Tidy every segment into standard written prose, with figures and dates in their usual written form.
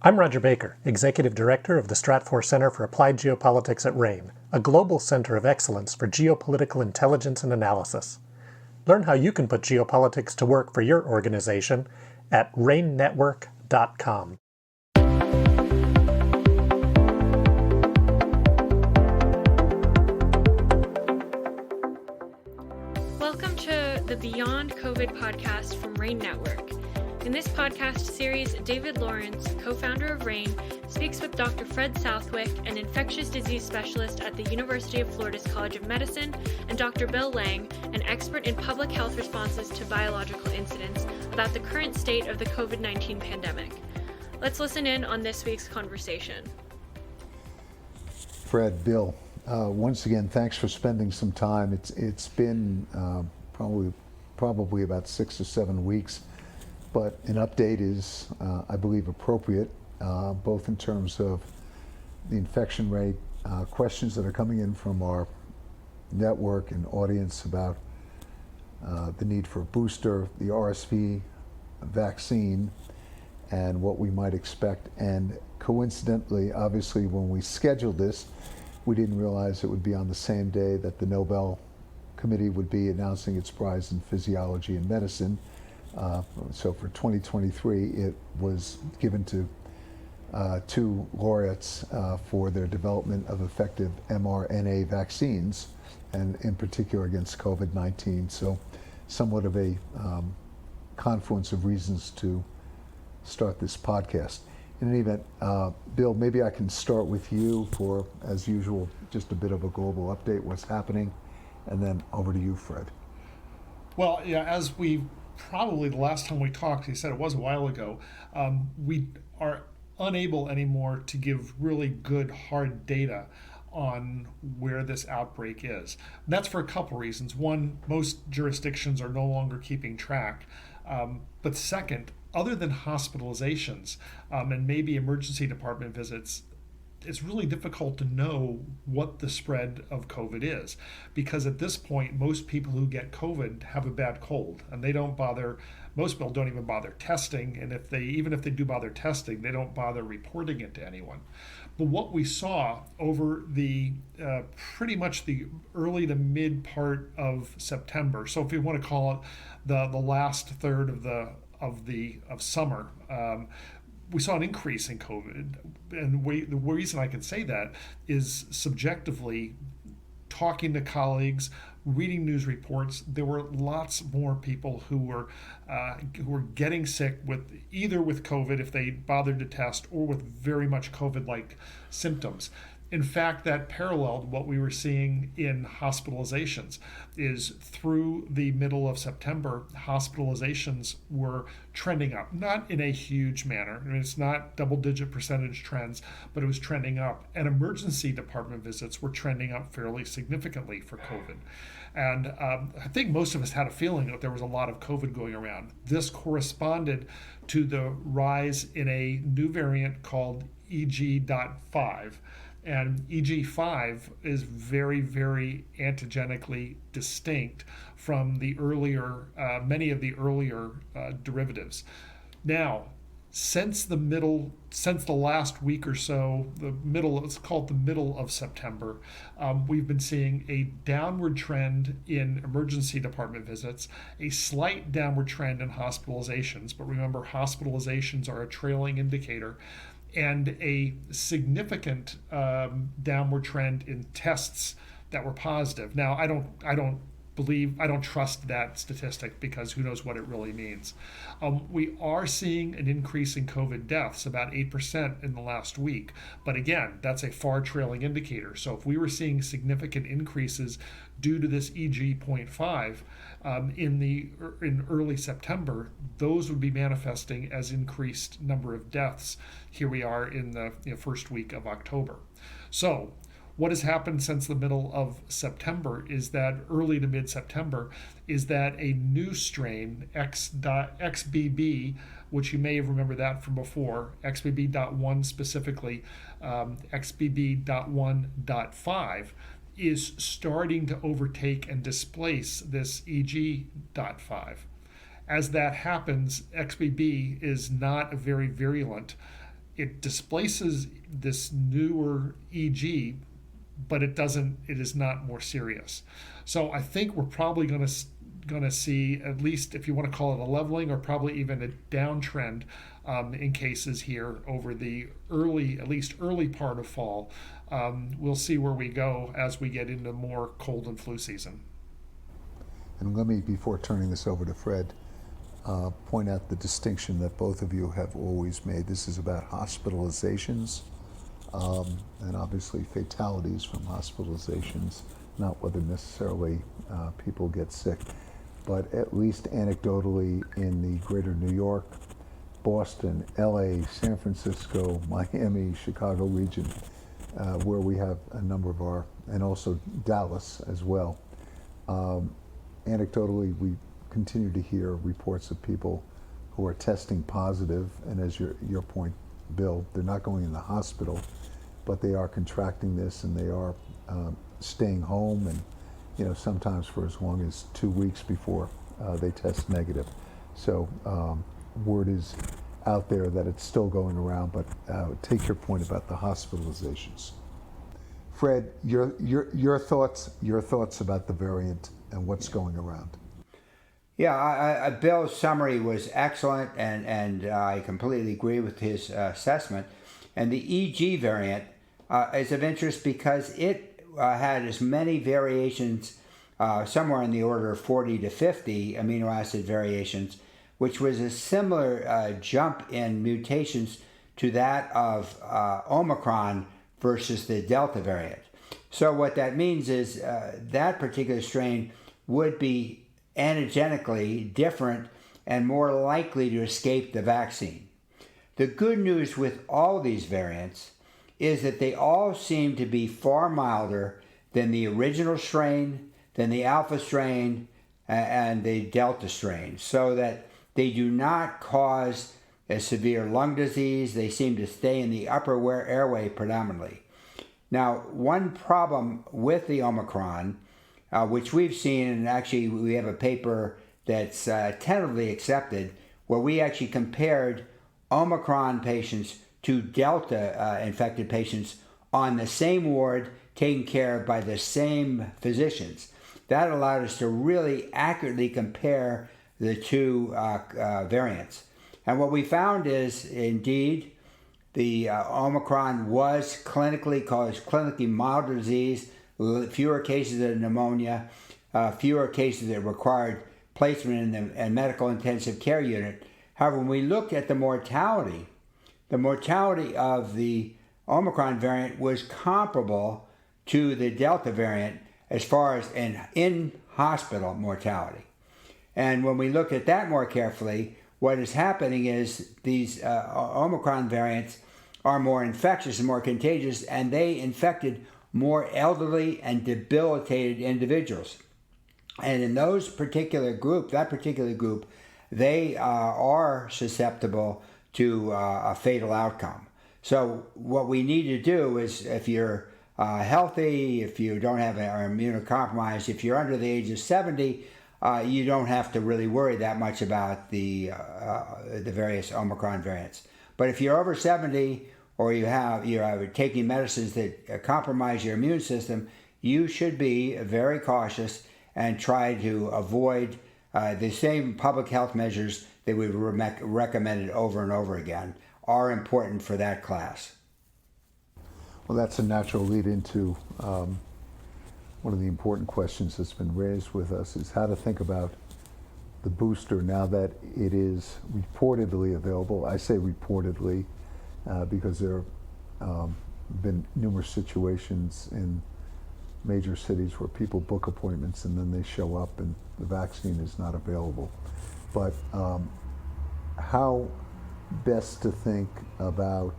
I'm Roger Baker, Executive Director of the Stratfor Center for Applied Geopolitics at RANE, a global center of excellence for geopolitical intelligence and analysis. Learn how you can put geopolitics to work for your organization at ranenetwork.com. Welcome to the Beyond COVID podcast from RANE Network. In this podcast series, David Lawrence, co-founder of RANE, speaks with Dr. Fred Southwick, an infectious disease specialist at the University of Florida's College of Medicine, and Dr. Bill Lang, an expert in public health responses to biological incidents, about the current state of the COVID-19 pandemic. Let's listen in on this week's conversation. Fred, Bill, once again, thanks for spending some time. It's been probably about 6 or 7 weeks. But an update is, I believe, appropriate, both in terms of the infection rate, questions that are coming in from our network and audience about the need for a booster, the RSV vaccine, and what we might expect. And coincidentally, obviously, when we scheduled this, we didn't realize it would be on the same day that the Nobel Committee would be announcing its prize in physiology and medicine. So for 2023, it was given to two laureates for their development of effective mRNA vaccines, and in particular against COVID-19. So somewhat of a confluence of reasons to start this podcast. In any event, Bill, maybe I can start with you for, as usual, just a bit of a global update, what's happening, and then over to you, Fred. Well, yeah, as we probably the last time we talked, he said it was a while ago, we are unable anymore to give really good hard data on where this outbreak is. And that's for a couple reasons. One, most jurisdictions are no longer keeping track. But second, other than hospitalizations and maybe emergency department visits, it's really difficult to know what the spread of COVID is, because at this point, most people who get COVID have a bad cold, and they don't bother. Most people don't even bother testing, and even if they do bother testing, they don't bother reporting it to anyone. But what we saw over the pretty much the early to mid part of September, so if you want to call it the last third of summer. We saw an increase in COVID, and the reason I can say that is subjectively talking to colleagues, reading news reports. There were lots more people who were getting sick with COVID if they bothered to test, or with very much COVID-like symptoms. In fact, that paralleled what we were seeing in hospitalizations. Is through the middle of September, hospitalizations were trending up, not in a huge manner. I mean, it's not double-digit percentage trends, but it was trending up. And emergency department visits were trending up fairly significantly for COVID. And I think most of us had a feeling that there was a lot of COVID going around. This corresponded to the rise in a new variant called EG.5. And EG.5 is very, very antigenically distinct from the earlier, many of the earlier derivatives. Now, since the last week or so, let's call it the middle of September, we've been seeing a downward trend in emergency department visits, a slight downward trend in hospitalizations. But remember, hospitalizations are a trailing indicator. And a significant downward trend in tests that were positive. Now, I don't trust that statistic, because who knows what it really means. We are seeing an increase in COVID deaths, about 8% in the last week. But again, that's a far trailing indicator. So if we were seeing significant increases due to this EG.5 in early September, those would be manifesting as increased number of deaths. Here we are in the first week of October. So what has happened since the middle of September is that early to mid-September is that a new strain, XBB, which you may have remembered that from before, XBB.1 specifically, XBB.1.5, is starting to overtake and displace this EG.5. As that happens, XBB is not a very virulent it displaces this newer EG, but it is not more serious. So I think we're probably going to see, at least if you want to call it a leveling or probably even a downtrend in cases here over the early part of fall. We'll see where we go as we get into more cold and flu season. And let me, before turning this over to Fred, point out the distinction that both of you have always made. This is about hospitalizations and obviously fatalities from hospitalizations, not whether necessarily people get sick. But at least anecdotally in the greater New York, Boston, LA, San Francisco, Miami, Chicago region, where we have a number of our, and also Dallas as well. Anecdotally, we continue to hear reports of people who are testing positive, and as your point, Bill, they're not going in the hospital, but they are contracting this and they are staying home, and sometimes for as long as 2 weeks before they test negative. So word is out there that it's still going around, but take your point about the hospitalizations. Fred, your thoughts about the variant and what's going around. Yeah, Bill's summary was excellent, and I completely agree with his assessment. And the EG variant is of interest because it had as many variations, somewhere in the order of 40 to 50 amino acid variations, which was a similar jump in mutations to that of Omicron versus the Delta variant. So what that means is that particular strain would be antigenically different and more likely to escape the vaccine. The good news with all these variants is that they all seem to be far milder than the original strain, than the alpha strain, and the delta strain, so that they do not cause a severe lung disease. They seem to stay in the upper airway predominantly. Now, one problem with the Omicron, which we've seen, and actually we have a paper that's tentatively accepted, where we actually compared Omicron patients to Delta infected patients on the same ward, taken care of by the same physicians. That allowed us to really accurately compare the two variants. And what we found is, indeed, the Omicron caused clinically milder disease, fewer cases of pneumonia, fewer cases that required placement in the medical intensive care unit. However, when we looked at the mortality of the Omicron variant was comparable to the Delta variant as far as in-hospital mortality. And when we look at that more carefully, what is happening is these Omicron variants are more infectious and more contagious, and they infected more elderly and debilitated individuals. And in that particular group, they are susceptible to a fatal outcome. So what we need to do is, if you're healthy, if you don't have are immunocompromised, if you're under the age of 70, you don't have to really worry that much about the various Omicron variants. But if you're over 70 or you're taking medicines that compromise your immune system, you should be very cautious and try to avoid the same public health measures that we've recommended over and over again are important for that class. Well, that's a natural lead into one of the important questions that's been raised with us, is how to think about the booster now that it is reportedly available. I say reportedly because there have been numerous situations in major cities where people book appointments and then they show up and the vaccine is not available. But how best to think about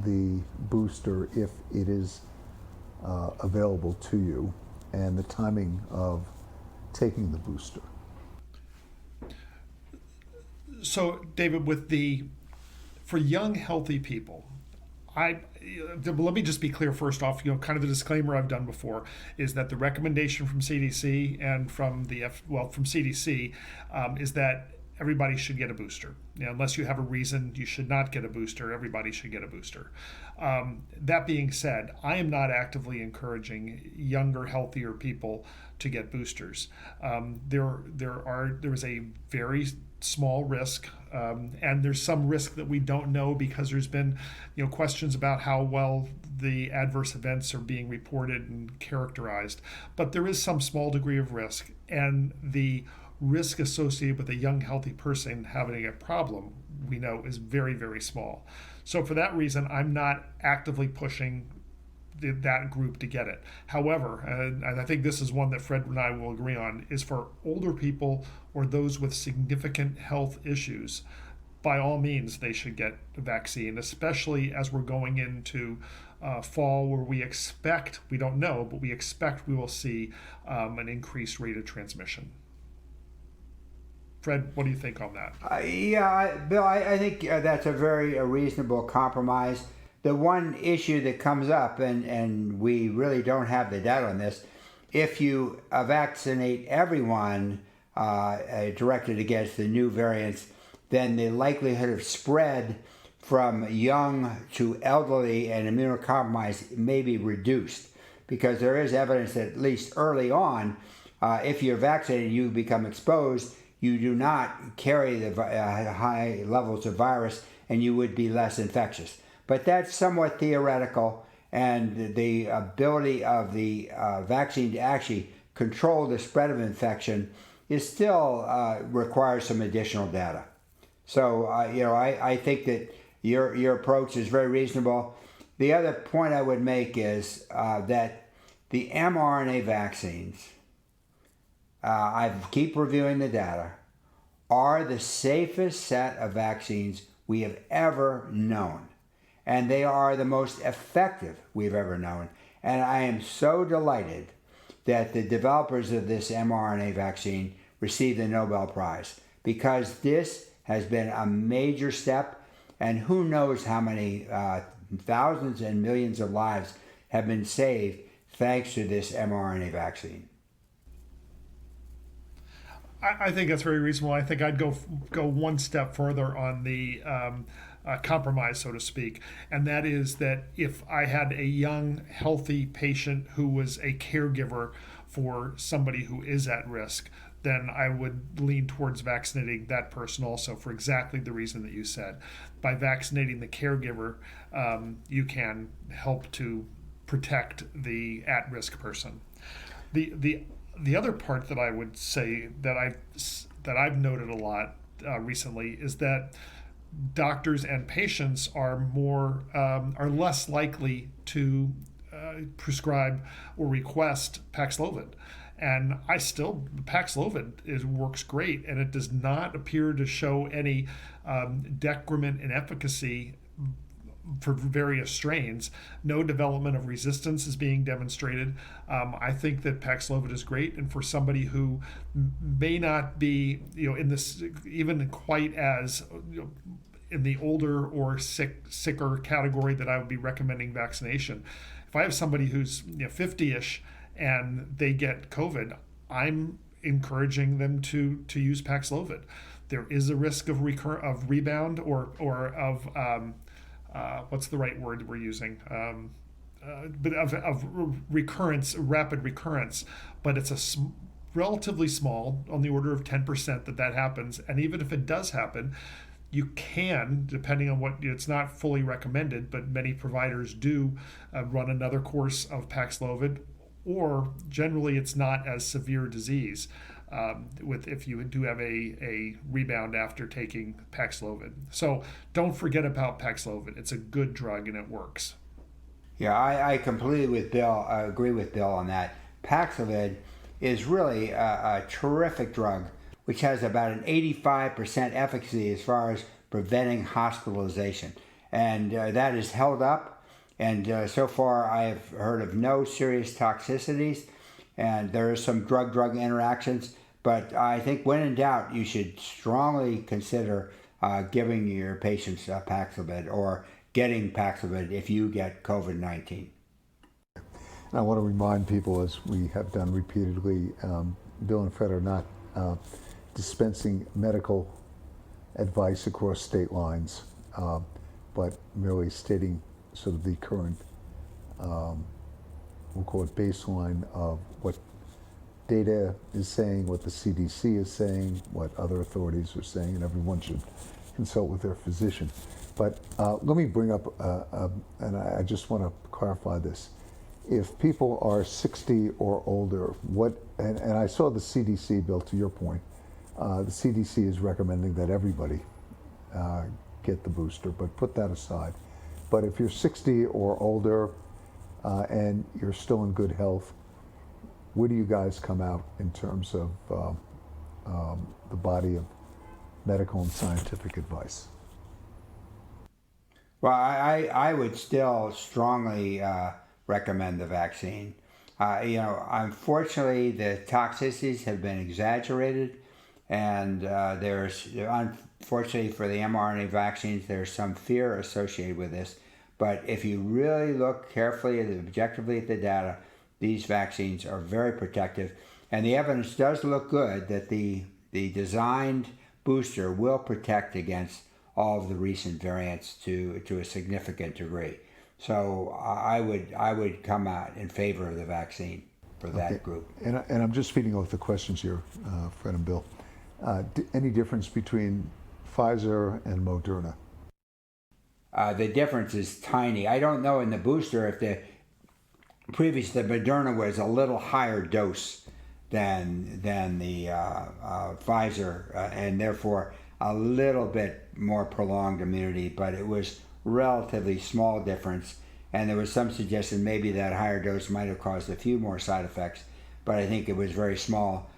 the booster if it is available to you, and the timing of taking the booster? So, David, for young, healthy people, let me just be clear first off, kind of the disclaimer I've done before is that the recommendation from CDC and from CDC is that everybody should get a booster. Unless you have a reason you should not get a booster, everybody should get a booster. That being said, I am not actively encouraging younger, healthier people to get boosters. There is a very small risk, and there's some risk that we don't know because there's been questions about how well the adverse events are being reported and characterized. But there is some small degree of risk, and the risk associated with a young, healthy person having a problem, we know, is very, very small. So for that reason, I'm not actively pushing that group to get it. However, and I think this is one that Fred and I will agree on, is for older people or those with significant health issues, by all means, they should get the vaccine, especially as we're going into fall, where we don't know, but we expect we will see an increased rate of transmission. Fred, what do you think on that? Bill, I think that's a very reasonable compromise. The one issue that comes up, and we really don't have the data on this, if you vaccinate everyone directed against the new variants, then the likelihood of spread from young to elderly and immunocompromised may be reduced, because there is evidence that at least early on, if you're vaccinated, you become exposed, you do not carry the high levels of virus, and you would be less infectious. But that's somewhat theoretical, and the ability of the vaccine to actually control the spread of infection is still requires some additional data. So I think that your approach is very reasonable. The other point I would make is that the mRNA vaccines, I keep reviewing the data, are the safest set of vaccines we have ever known. And they are the most effective we've ever known. And I am so delighted that the developers of this mRNA vaccine received the Nobel Prize, because this has been a major step, and who knows how many thousands and millions of lives have been saved thanks to this mRNA vaccine. I think that's very reasonable. I think I'd go one step further on the compromise, so to speak, and that is that if I had a young, healthy patient who was a caregiver for somebody who is at risk, then I would lean towards vaccinating that person also, for exactly the reason that you said. By vaccinating the caregiver, you can help to protect the at-risk person. The other part that I would say that I've noted a lot recently is that doctors and patients are less likely to prescribe or request Paxlovid. And Paxlovid works great, and it does not appear to show any decrement in efficacy for various strains. No development of resistance is being demonstrated. I think that Paxlovid is great, and for somebody who may not be, in this even quite as in the older or sicker category that I would be recommending vaccination. If I have somebody who's 50-ish and they get COVID, I'm encouraging them to use Paxlovid. There is a risk of rebound or of what's the right word we're using? But of recurrence, rapid recurrence, but it's a relatively small, on the order of 10% that happens. And even if it does happen, you can, depending on what, it's not fully recommended, but many providers do run another course of Paxlovid, or generally it's not as severe disease if you do have a rebound after taking Paxlovid. So don't forget about Paxlovid. It's a good drug and it works. Yeah, I completely agree with Bill on that. Paxlovid is really a terrific drug, which has about an 85% efficacy as far as preventing hospitalization. And that is held up. And so far, I have heard of no serious toxicities. And there is some drug-drug interactions. But I think when in doubt, you should strongly consider giving your patients Paxlovid, or getting Paxlovid if you get COVID-19. I want to remind people, as we have done repeatedly, Bill and Fred are not dispensing medical advice across state lines, but merely stating sort of the current, we'll call it baseline of what data is saying, what the CDC is saying, what other authorities are saying, and everyone should consult with their physician. But let me bring up, and I just want to clarify this. If people are 60 or older, and I saw the CDC, Bill, to your point, the CDC is recommending that everybody get the booster, but put that aside. But if you're 60 or older and you're still in good health, where do you guys come out in terms of the body of medical and scientific advice? Well, I would still strongly recommend the vaccine. Unfortunately, the toxicities have been exaggerated, and there's, unfortunately for the mRNA vaccines, there's some fear associated with this. But if you really look carefully and objectively at the data, these vaccines are very protective, and the evidence does look good that the designed booster will protect against all of the recent variants to a significant degree. So I would come out in favor of the vaccine for that group. And I'm just feeding off the questions here, Fred and Bill. Any difference between Pfizer and Moderna? The difference is tiny. I don't know in the booster if the Moderna was a little higher dose than the Pfizer, and therefore a little bit more prolonged immunity, but it was relatively small difference, and there was some suggestion maybe that higher dose might have caused a few more side effects, but I think it was very small.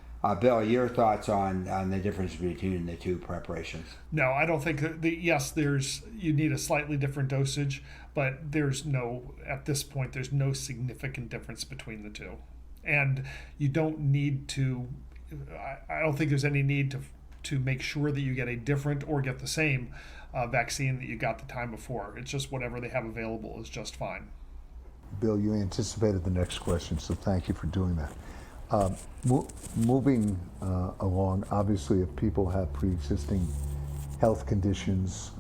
Bill, your thoughts on the difference between the two preparations? No, I don't think yes, you need a slightly different dosage, but at this point, there's no significant difference between the two. And you don't need to, I don't think there's any need to make sure that you get a different or get the same vaccine that you got the time before. It's just whatever they have available is just fine. Bill, you anticipated the next question, so thank you for doing that. Moving along, obviously, if people have pre-existing health conditions,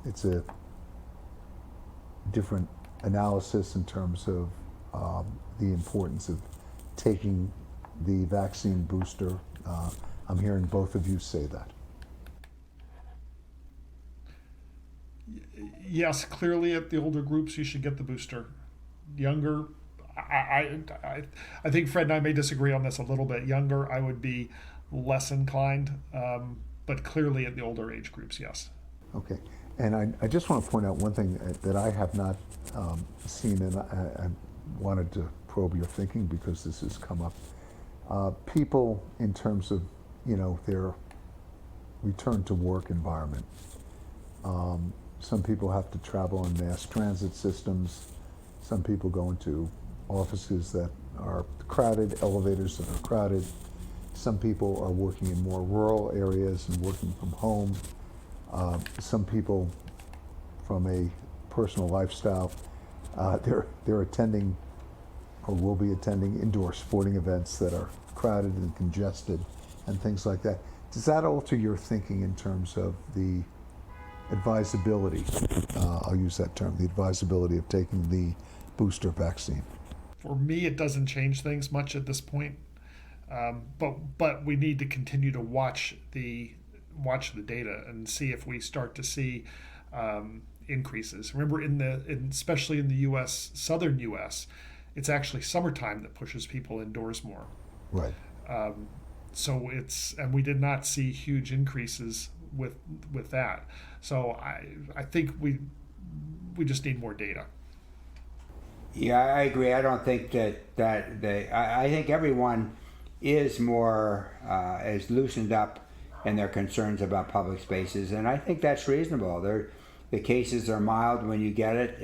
it's a different analysis in terms of the importance of taking the vaccine booster. I'm hearing both of you say that. Yes, clearly at the older groups, you should get the booster. Younger, I think Fred and I may disagree on this a little bit. Younger, I would be less inclined, but clearly at the older age groups, yes. Okay, and I just want to point out one thing that I have not seen, and I wanted to probe your thinking because this has come up. People, in terms of their return to work environment, some people have to travel on mass transit systems. Some people go into offices that are crowded, elevators that are crowded. Some people are working in more rural areas and working from home. Some people, from a personal lifestyle, they're attending or will be attending indoor sporting events that are crowded and congested and things like that. Does that alter your thinking in terms of the advisability, I'll use that term, the advisability of taking the booster vaccine? For me, it doesn't change things much at this point, but we need to continue to watch the data and see if we start to see increases. Remember, especially in the U.S., southern U.S., it's actually summertime that pushes people indoors more. Right. And we did not see huge increases with that. So I think we just need more data. Yeah, I agree. I don't think I think everyone is more is loosened up in their concerns about public spaces, and I think that's reasonable. The cases are mild when you get it.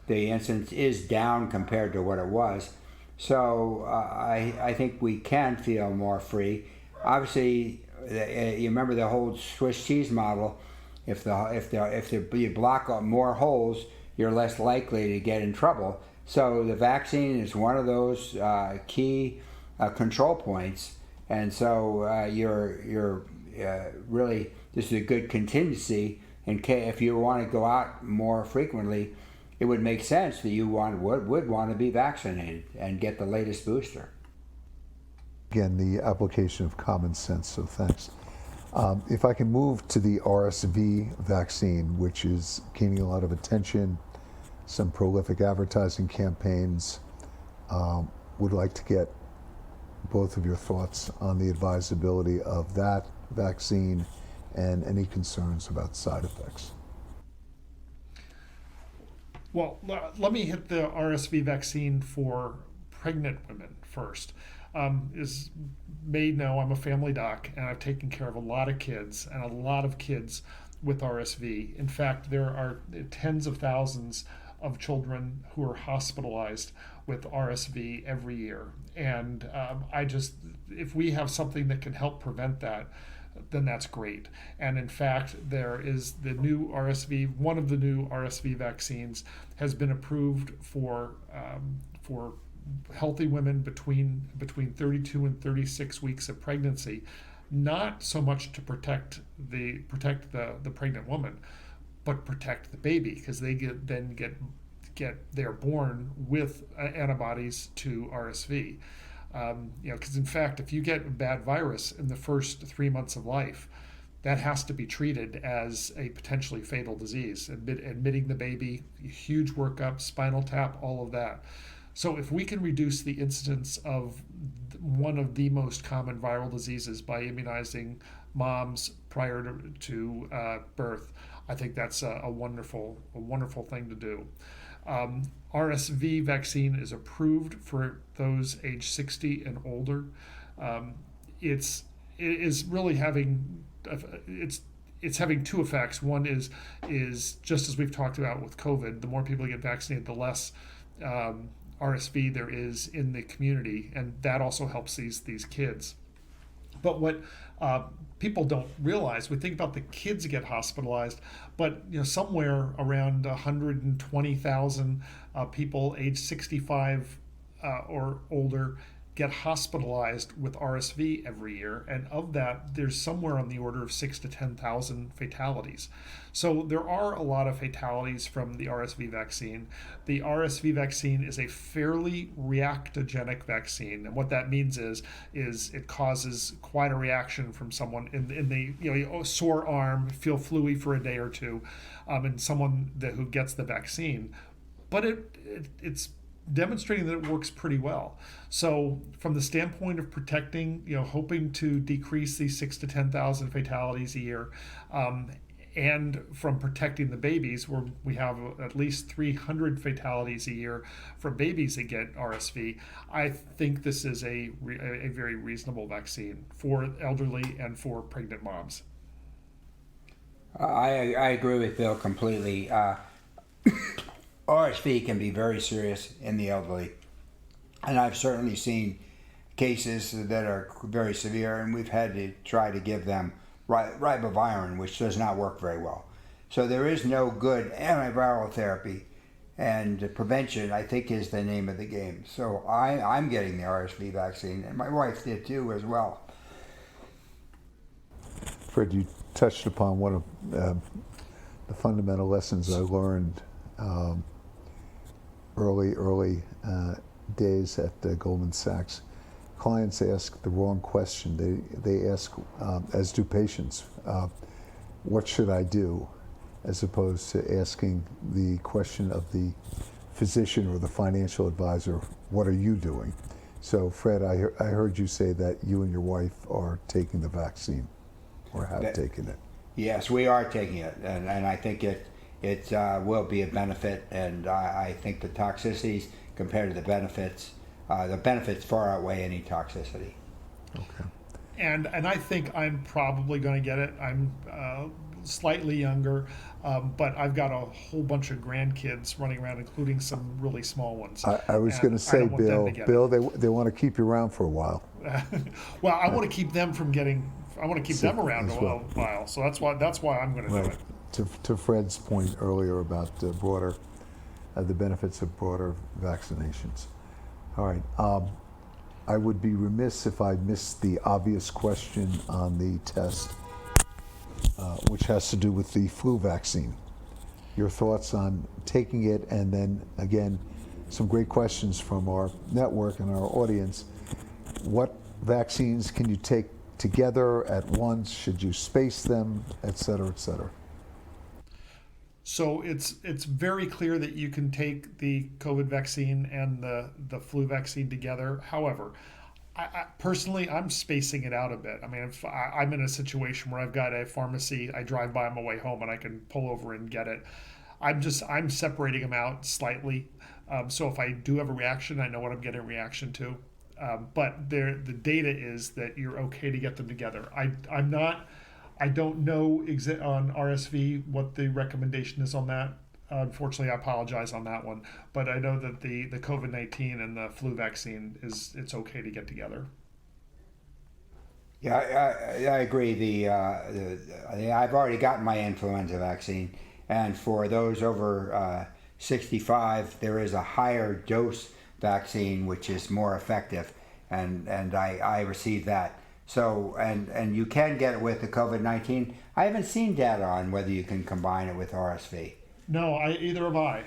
The incidence is down compared to what it was. So I think we can feel more free. Obviously, you remember the whole Swiss cheese model. If you block more holes, you're less likely to get in trouble. So the vaccine is one of those key control points, and so you're really this is a good contingency in case if you want to go out more frequently. It would make sense that you would want to be vaccinated and get the latest booster. Again, the application of common sense, so thanks. If I can move to the RSV vaccine, which is gaining a lot of attention, some prolific advertising campaigns, would like to get both of your thoughts on the advisability of that vaccine and any concerns about side effects. Well, let me hit the RSV vaccine for pregnant women first. As may know, I'm a family doc, and I've taken care of a lot of kids, and a lot of kids with RSV. In fact, there are tens of thousands of children who are hospitalized with RSV every year. And if we have something that can help prevent that, then that's great. And in fact, there is the new RSV, one of the new RSV vaccines has been approved for healthy women between 32 and 36 weeks of pregnancy, not so much to protect the pregnant woman, but protect the baby, because they're born with antibodies to RSV. Because in fact, if you get a bad virus in the first 3 months of life, that has to be treated as a potentially fatal disease. Admitting the baby, huge workup, spinal tap, all of that. So if we can reduce the incidence of one of the most common viral diseases by immunizing moms prior to birth, I think that's a wonderful thing to do. RSV vaccine is approved for those age 60 and older. It is really having it's having two effects. One is just as we've talked about with COVID, the more people get vaccinated, the less RSV there is in the community, and that also helps these kids. But what people don't realize, we think about the kids that get hospitalized, but somewhere around 120,000 people age 65 or older get hospitalized with RSV every year, and of that, there's somewhere on the order of 6,000 to 10,000 fatalities. So there are a lot of fatalities from the RSV vaccine. The RSV vaccine is a fairly reactogenic vaccine, and what that means is it causes quite a reaction from someone in the sore arm, feel fluey for a day or two, in someone who gets the vaccine. But it's demonstrating that it works pretty well. So from the standpoint of protecting, hoping to decrease these 6,000 to 10,000 fatalities a year, and from protecting the babies, where we have at least 300 fatalities a year for babies that get RSV, I think this is a very reasonable vaccine for elderly and for pregnant moms. I agree with Bill completely. RSV can be very serious in the elderly, and I've certainly seen cases that are very severe, and we've had to try to give them ribavirin, which does not work very well. So there is no good antiviral therapy, and prevention, I think, is the name of the game. So I'm getting the RSV vaccine, and my wife did too as well. Fred, you touched upon one of the fundamental lessons I learned early days at Goldman Sachs. Clients ask the wrong question. They ask, as do patients, what should I do? As opposed to asking the question of the physician or the financial advisor, what are you doing? So Fred, I heard you say that you and your wife are taking the vaccine, or have taken it. Yes, we are taking it, and I think it will be a benefit, and I think the toxicities compared to the benefits far outweigh any toxicity. Okay. And I think I'm probably going to get it. I'm slightly younger, but I've got a whole bunch of grandkids running around, including some really small ones. I was going to say, Bill, they want to keep you around for a while. Well, I want to keep them from getting. I want to keep them around a while. So that's why I'm going to do it. To Fred's point earlier about the benefits of broader vaccinations. All right. I would be remiss if I missed the obvious question on the test. which has to do with the flu vaccine. Your thoughts on taking it, and then again, some great questions from our network and our audience. What vaccines can you take together at once? Should you space them, et cetera, et cetera? So it's very clear that you can take the COVID vaccine and the flu vaccine together. However, I personally, I'm spacing it out a bit. I mean, if I'm in a situation where I've got a pharmacy, I drive by on my way home and I can pull over and get it. I'm separating them out slightly. So if I do have a reaction, I know what I'm getting a reaction to. But the data is that you're okay to get them together. I don't know on RSV what the recommendation is on that. Unfortunately, I apologize on that one. But I know that the COVID-19 and the flu vaccine it's okay to get together. Yeah, I agree. I've already gotten my influenza vaccine, and for those over 65, there is a higher dose vaccine which is more effective, and I received that. So and you can get it with the COVID-19. I haven't seen data on whether you can combine it with RSV. No, either have I.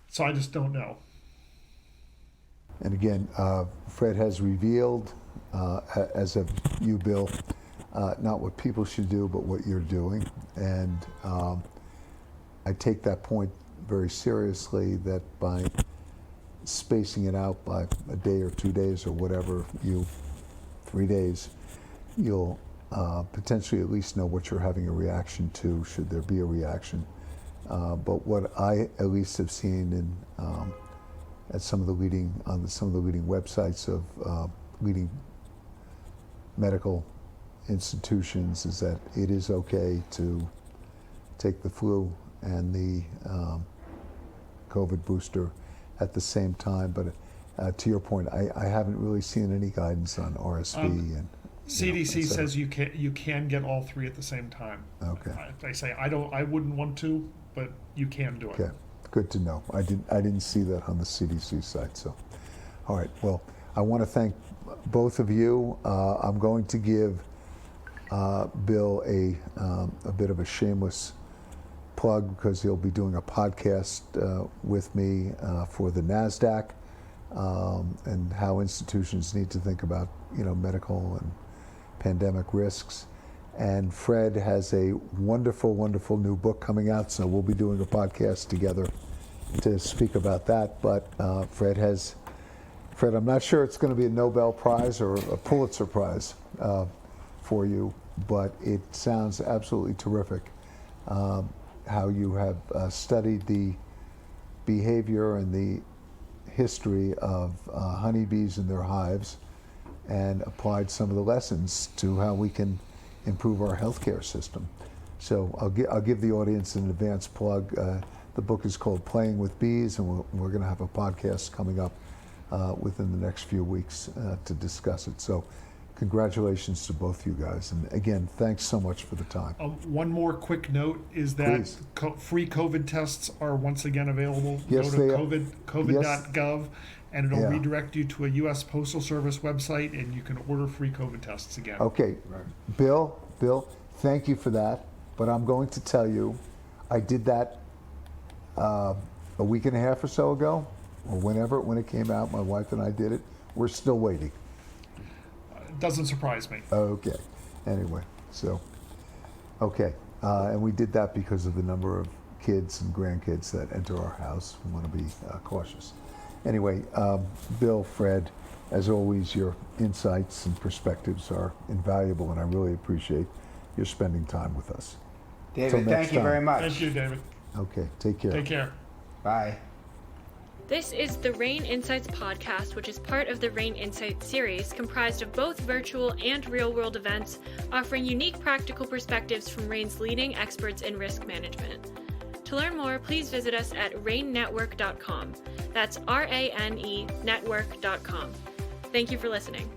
So I just don't know. And again, Fred has revealed, as of you, Bill, not what people should do, but what you're doing. And I take that point very seriously, that by spacing it out by a day or 2 days or whatever, 3 days, you'll potentially at least know what you're having a reaction to, should there be a reaction. But what I at least have seen at some of the leading websites of leading medical institutions is that it is okay to take the flu and the COVID booster at the same time. But to your point, I haven't really seen any guidance on RSV and CDC says you can get all three at the same time. Okay. They say I wouldn't want to, but you can do it. Okay, good to know. I didn't see that on the CDC site. So, all right. Well, I want to thank both of you. I'm going to give Bill a bit of a shameless plug, because he'll be doing a podcast with me for the NASDAQ and how institutions need to think about medical and pandemic risks. And Fred has a wonderful, wonderful new book coming out, so we'll be doing a podcast together to speak about that. But Fred, I'm not sure it's going to be a Nobel Prize or a Pulitzer Prize for you, but it sounds absolutely terrific how you have studied the behavior and the history of honeybees and their hives, and applied some of the lessons to how we can improve our healthcare system. So I'll give the audience an advance plug. The book is called Playing with Bees, and we're going to have a podcast coming up within the next few weeks to discuss it. So congratulations to both you guys. And again, thanks so much for the time. One more quick note is that free COVID tests are once again available. Yes, Go to they are. covid.gov, and it'll Yeah. redirect you to a U.S. Postal Service website, and you can order free COVID tests again. Okay, Bill, thank you for that. But I'm going to tell you, I did that a week and a half or so ago, or when it came out. My wife and I did it. We're still waiting. Doesn't surprise me. Okay. Anyway, so, okay. And we did that because of the number of kids and grandkids that enter our house. We want to be cautious. Anyway, Bill, Fred, as always, your insights and perspectives are invaluable, and I really appreciate your spending time with us. David, thank you very much. Thank you, David. Okay, take care. Take care. Bye. This is the RANE Insights podcast, which is part of the RANE Insights series, comprised of both virtual and real-world events, offering unique practical perspectives from RANE's leading experts in risk management. To learn more, please visit us at ranenetwork.com. That's RANE network.com. Thank you for listening.